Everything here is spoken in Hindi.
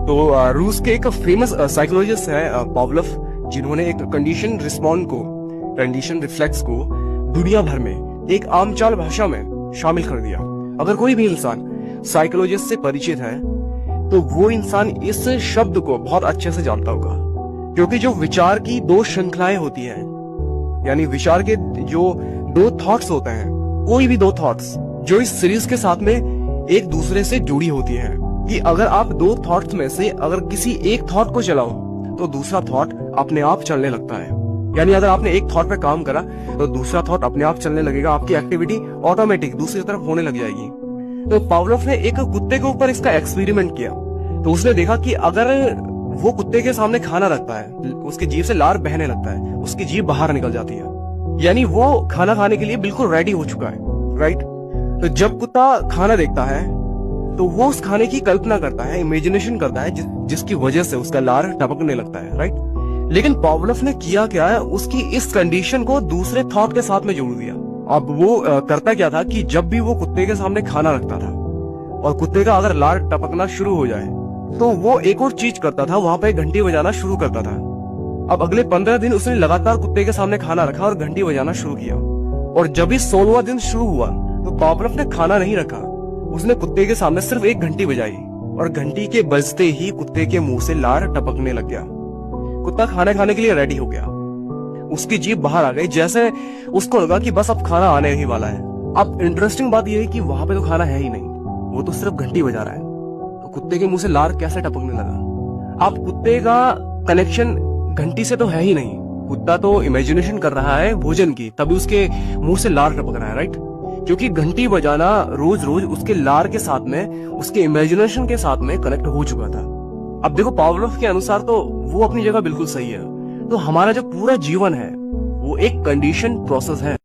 रूस के एक फेमस साइकोलॉजिस्ट है पावलोव, जिन्होंने एक कंडीशन रिस्पॉन्ड को, कंडीशन रिफ्लेक्स को दुनिया भर में एक आमचाल भाषा में शामिल कर दिया। अगर कोई भी इंसान साइकोलॉजिस्ट से परिचित है तो वो इंसान इस शब्द को बहुत अच्छे से जानता होगा, क्योंकि जो विचार की दो श्रृंखलाएं होती हैं, यानी विचार के जो दो थॉट्स होते हैं, कोई भी दो थॉट्स जो इस सीरीज के साथ में एक दूसरे से जुड़ी होती है, कि अगर आप दो थॉट्स में से अगर किसी एक थॉट को चलाओ तो दूसरा थॉट अपने आप चलने लगता है। यानी अगर आपने एक थॉट पे काम करा तो दूसरा थॉट अपने आप चलने लगेगा, आपकी एक्टिविटी ऑटोमेटिक दूसरी तरफ होने लग जाएगी। तो पावलोव ने एक कुत्ते के ऊपर इसका एक्सपेरिमेंट किया, तो उसने देखा कि अगर वो कुत्ते के सामने खाना रखता है, उसकी जीभ से लार बहने लगता है, उसकी जीभ बाहर निकल जाती है, यानी वो खाना खाने के लिए बिल्कुल रेडी हो चुका है, राइट। तो जब कुत्ता खाना देखता है तो वो उस खाने की कल्पना करता है, इमेजिनेशन करता है, जिसकी वजह से उसका लार टपकने लगता है, राइट। लेकिन पावलोव ने किया क्या है, उसकी इस कंडीशन को दूसरे थॉट के साथ में जोड़ दिया। अब वो करता क्या था कि जब भी वो कुत्ते के सामने खाना रखता था और कुत्ते का अगर लार टपकना शुरू हो जाए तो वो एक और चीज करता था, वहां पे घंटी बजाना शुरू करता था। अब अगले 15 दिन उसने लगातार कुत्ते के सामने खाना रखा और घंटी बजाना शुरू किया, और जब इस 16वां दिन शुरू हुआ तो पावलोव ने खाना नहीं रखा, उसने कुत्ते के सामने सिर्फ एक घंटी बजाई और घंटी के बजते ही कुत्ते के मुंह से लार टपकने लग गया। कुत्ता खाना खाने के लिए रेडी हो गया, उसकी जीभ बाहर आ गई, जैसे उसको लगा कि बस अब खाना आने ही वाला है। अब इंटरेस्टिंग बात यह है कि वहां पे तो खाना है ही नहीं, वो तो सिर्फ घंटी बजा रहा है, तो कुत्ते के मुंह से लार कैसे टपकने लगा। अब कुत्ते का कनेक्शन घंटी से तो है ही नहीं, कुत्ता तो इमेजिनेशन कर रहा है भोजन की, तभी उसके मुंह से लार टपक रहा है, राइट। क्योंकि घंटी बजाना रोज रोज उसके लार के साथ में, उसके इमेजिनेशन के साथ में कनेक्ट हो चुका था। अब देखो पावलोव के अनुसार तो वो अपनी जगह बिल्कुल सही है। तो हमारा जो पूरा जीवन है वो एक कंडीशन प्रोसेस है।